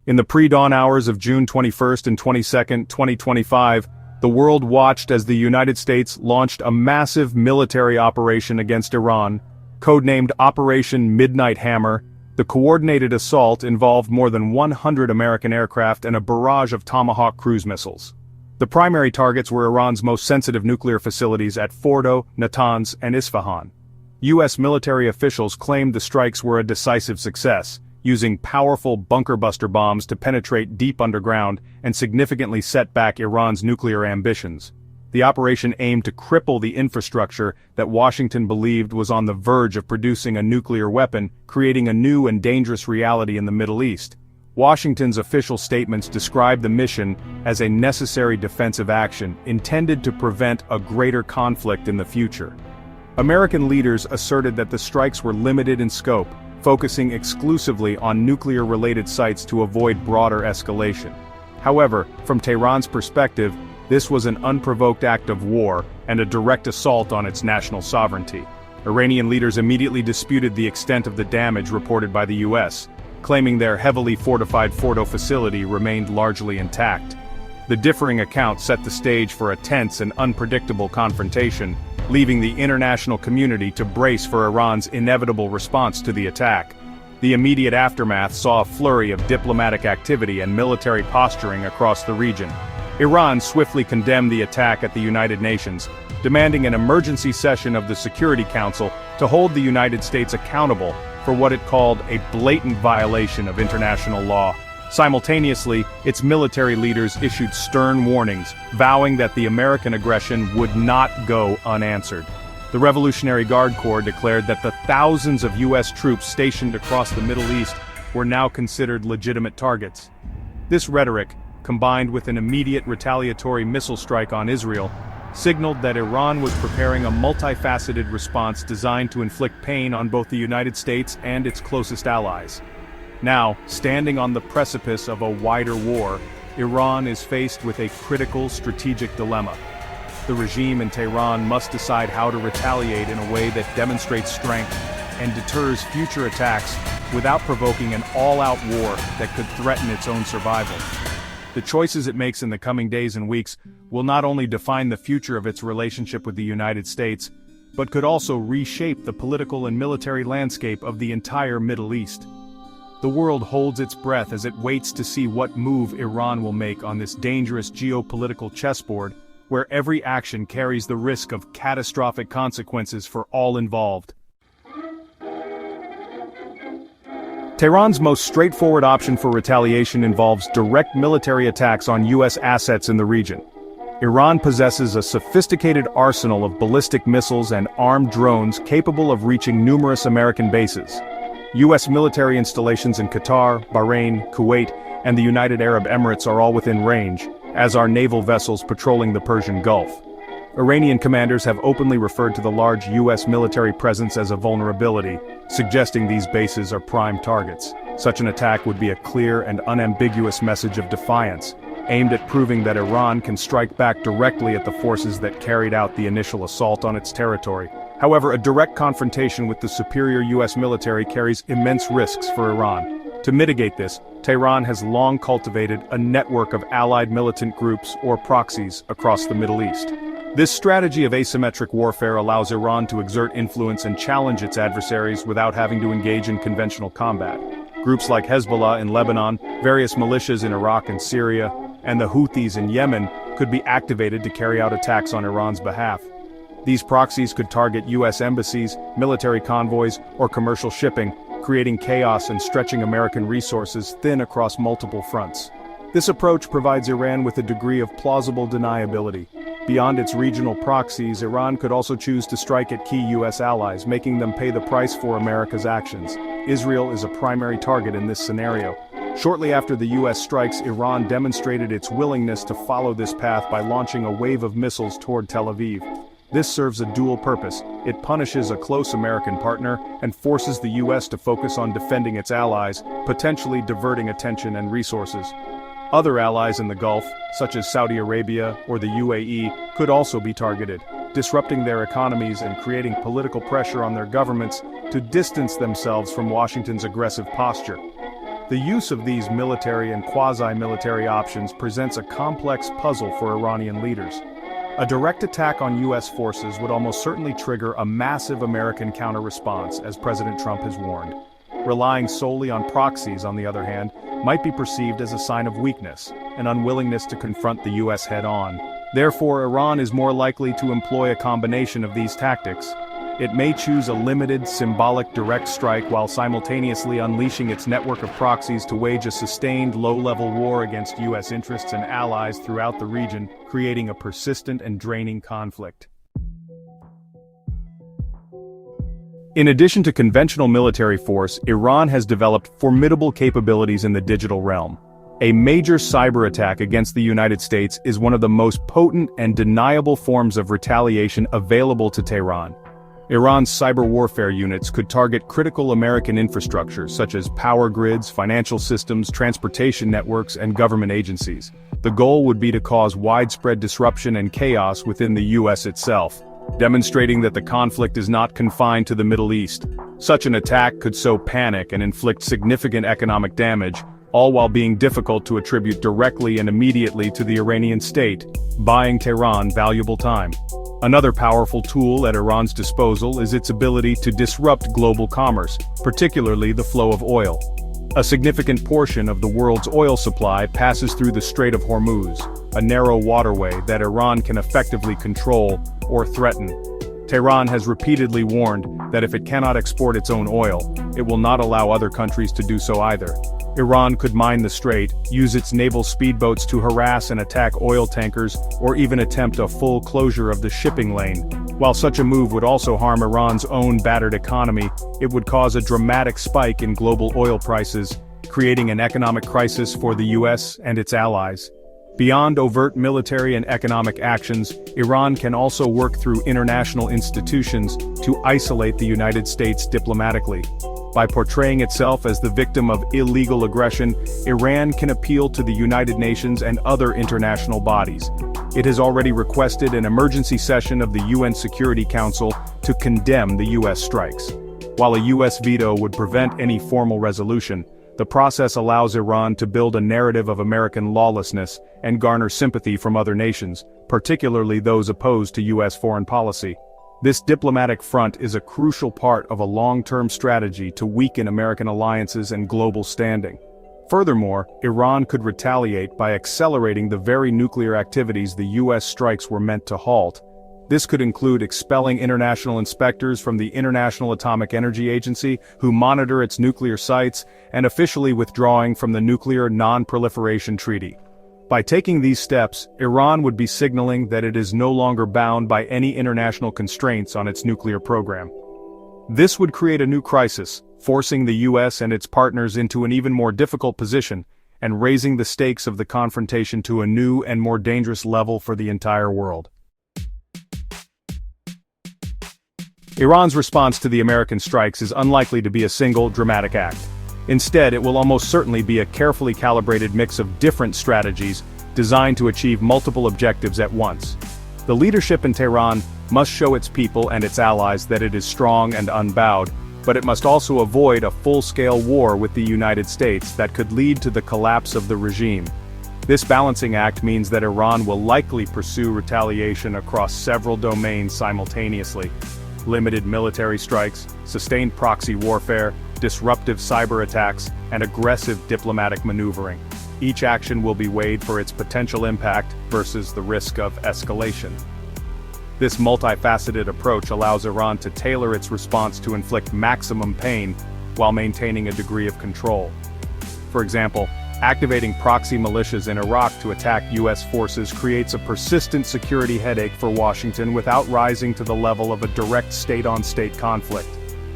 In the pre-dawn hours of June 21st and 22nd, 2025, the world watched as the United States launched a massive military operation against Iran, codenamed Operation Midnight Hammer. The coordinated assault involved more than 100 American aircraft and a barrage of Tomahawk cruise missiles. The primary targets were Iran's most sensitive nuclear facilities at Fordo, Natanz, and Isfahan. U.S. military officials claimed the strikes were a decisive success, using powerful bunker-buster bombs to penetrate deep underground and significantly set back Iran's nuclear ambitions. The operation aimed to cripple the infrastructure that Washington believed was on the verge of producing a nuclear weapon, creating a new and dangerous reality in the Middle East. Washington's official statements described the mission as a necessary defensive action intended to prevent a greater conflict in the future. American leaders asserted that the strikes were limited in scope, focusing exclusively on nuclear-related sites to avoid broader escalation. However, from Tehran's perspective, this was an unprovoked act of war and a direct assault on its national sovereignty. Iranian leaders immediately disputed the extent of the damage reported by the U.S., claiming their heavily fortified Fordo facility remained largely intact. The differing accounts set the stage for a tense and unpredictable confrontation, leaving the international community to brace for Iran's inevitable response to the attack. The immediate aftermath saw a flurry of diplomatic activity and military posturing across the region. Iran swiftly condemned the attack at the United Nations, demanding an emergency session of the Security Council to hold the United States accountable for what it called a blatant violation of international law. Simultaneously, its military leaders issued stern warnings, vowing that the American aggression would not go unanswered. The Revolutionary Guard Corps declared that the thousands of U.S. troops stationed across the Middle East were now considered legitimate targets. This rhetoric, combined with an immediate retaliatory missile strike on Israel, signaled that Iran was preparing a multifaceted response designed to inflict pain on both the United States and its closest allies. Now, standing on the precipice of a wider war, Iran is faced with a critical strategic dilemma. The regime in Tehran must decide how to retaliate in a way that demonstrates strength and deters future attacks without provoking an all-out war that could threaten its own survival. The choices it makes in the coming days and weeks will not only define the future of its relationship with the United States, but could also reshape the political and military landscape of the entire Middle East. The world holds its breath as it waits to see what move Iran will make on this dangerous geopolitical chessboard, where every action carries the risk of catastrophic consequences for all involved. Tehran's most straightforward option for retaliation involves direct military attacks on U.S. assets in the region. Iran possesses a sophisticated arsenal of ballistic missiles and armed drones capable of reaching numerous American bases. U.S. military installations in Qatar, Bahrain, Kuwait, and the United Arab Emirates are all within range, as are naval vessels patrolling the Persian Gulf. Iranian commanders have openly referred to the large U.S. military presence as a vulnerability, suggesting these bases are prime targets. Such an attack would be a clear and unambiguous message of defiance, aimed at proving that Iran can strike back directly at the forces that carried out the initial assault on its territory. However, a direct confrontation with the superior U.S. military carries immense risks for Iran. To mitigate this, Tehran has long cultivated a network of allied militant groups or proxies across the Middle East. This strategy of asymmetric warfare allows Iran to exert influence and challenge its adversaries without having to engage in conventional combat. Groups like Hezbollah in Lebanon, various militias in Iraq and Syria, and the Houthis in Yemen could be activated to carry out attacks on Iran's behalf. These proxies could target U.S. embassies, military convoys, or commercial shipping, creating chaos and stretching American resources thin across multiple fronts. This approach provides Iran with a degree of plausible deniability. Beyond its regional proxies, Iran could also choose to strike at key U.S. allies, making them pay the price for America's actions. Israel is a primary target in this scenario. Shortly after the U.S. strikes, Iran demonstrated its willingness to follow this path by launching a wave of missiles toward Tel Aviv. This serves a dual purpose. It punishes a close American partner and forces the U.S. to focus on defending its allies, potentially diverting attention and resources. Other allies in the Gulf, such as Saudi Arabia or the UAE, could also be targeted, disrupting their economies and creating political pressure on their governments to distance themselves from Washington's aggressive posture. The use of these military and quasi-military options presents a complex puzzle for Iranian leaders. A direct attack on U.S. forces would almost certainly trigger a massive American counter-response, as President Trump has warned. Relying solely on proxies, on the other hand, might be perceived as a sign of weakness, an unwillingness to confront the U.S. head-on. Therefore, Iran is more likely to employ a combination of these tactics. It may choose a limited, symbolic direct strike while simultaneously unleashing its network of proxies to wage a sustained, low-level war against U.S. interests and allies throughout the region, creating a persistent and draining conflict. In addition to conventional military force, Iran has developed formidable capabilities in the digital realm. A major cyber attack against the United States is one of the most potent and deniable forms of retaliation available to Tehran. Iran's cyber warfare units could target critical American infrastructure such as power grids, financial systems, transportation networks, and government agencies. The goal would be to cause widespread disruption and chaos within the U.S. itself, demonstrating that the conflict is not confined to the Middle East. Such an attack could sow panic and inflict significant economic damage, all while being difficult to attribute directly and immediately to the Iranian state, buying Tehran valuable time. Another powerful tool at Iran's disposal is its ability to disrupt global commerce, particularly the flow of oil. A significant portion of the world's oil supply passes through the Strait of Hormuz, a narrow waterway that Iran can effectively control or threaten. Tehran has repeatedly warned that if it cannot export its own oil, it will not allow other countries to do so either. Iran could mine the strait, use its naval speedboats to harass and attack oil tankers, or even attempt a full closure of the shipping lane. While such a move would also harm Iran's own battered economy, it would cause a dramatic spike in global oil prices, creating an economic crisis for the US and its allies. Beyond overt military and economic actions, Iran can also work through international institutions to isolate the United States diplomatically. By portraying itself as the victim of illegal aggression, Iran can appeal to the United Nations and other international bodies. It has already requested an emergency session of the UN Security Council to condemn the U.S. strikes. While a U.S. veto would prevent any formal resolution, the process allows Iran to build a narrative of American lawlessness and garner sympathy from other nations, particularly those opposed to U.S. foreign policy. This diplomatic front is a crucial part of a long-term strategy to weaken American alliances and global standing. Furthermore, Iran could retaliate by accelerating the very nuclear activities the U.S. strikes were meant to halt. This could include expelling international inspectors from the International Atomic Energy Agency, who monitor its nuclear sites, and officially withdrawing from the Nuclear Non-Proliferation Treaty. By taking these steps, Iran would be signaling that it is no longer bound by any international constraints on its nuclear program. This would create a new crisis, forcing the U.S. and its partners into an even more difficult position, and raising the stakes of the confrontation to a new and more dangerous level for the entire world. Iran's response to the American strikes is unlikely to be a single, dramatic act. Instead, it will almost certainly be a carefully calibrated mix of different strategies designed to achieve multiple objectives at once. The leadership in Tehran must show its people and its allies that it is strong and unbowed, but it must also avoid a full-scale war with the United States that could lead to the collapse of the regime. This balancing act means that Iran will likely pursue retaliation across several domains simultaneously. Limited military strikes, sustained proxy warfare, disruptive cyber attacks, and aggressive diplomatic maneuvering. Each action will be weighed for its potential impact versus the risk of escalation. This multifaceted approach allows Iran to tailor its response to inflict maximum pain while maintaining a degree of control. For example, activating proxy militias in Iraq to attack U.S. forces creates a persistent security headache for Washington without rising to the level of a direct state-on-state conflict.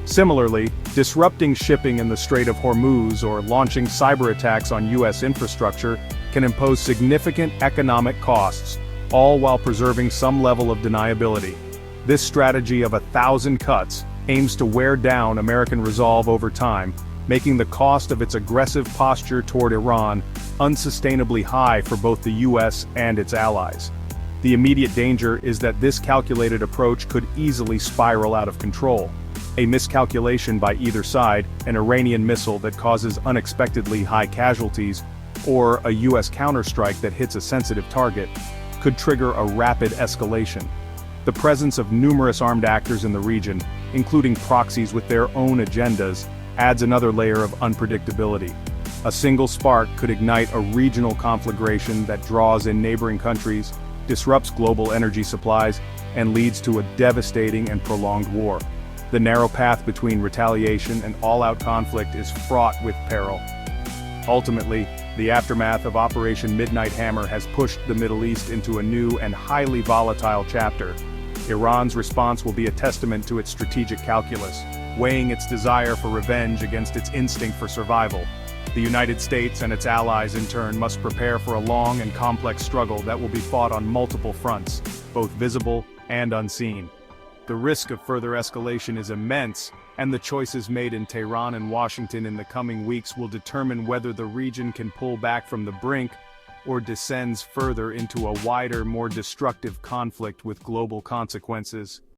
Similarly, disrupting shipping in the Strait of Hormuz or launching cyber attacks on U.S. infrastructure can impose significant economic costs, all while preserving some level of deniability. This strategy of 1,000 cuts aims to wear down American resolve over time, making the cost of its aggressive posture toward Iran unsustainably high for both the U.S. and its allies. The immediate danger is that this calculated approach could easily spiral out of control. A miscalculation by either side, an Iranian missile that causes unexpectedly high casualties, or a US counterstrike that hits a sensitive target, could trigger a rapid escalation. The presence of numerous armed actors in the region, including proxies with their own agendas, adds another layer of unpredictability. A single spark could ignite a regional conflagration that draws in neighboring countries, disrupts global energy supplies, and leads to a devastating and prolonged war. The narrow path between retaliation and all-out conflict is fraught with peril. Ultimately, the aftermath of Operation Midnight Hammer has pushed the Middle East into a new and highly volatile chapter. Iran's response will be a testament to its strategic calculus, weighing its desire for revenge against its instinct for survival. The United States and its allies in turn must prepare for a long and complex struggle that will be fought on multiple fronts, both visible and unseen. The risk of further escalation is immense, and the choices made in Tehran and Washington in the coming weeks will determine whether the region can pull back from the brink or descends further into a wider, more destructive conflict with global consequences.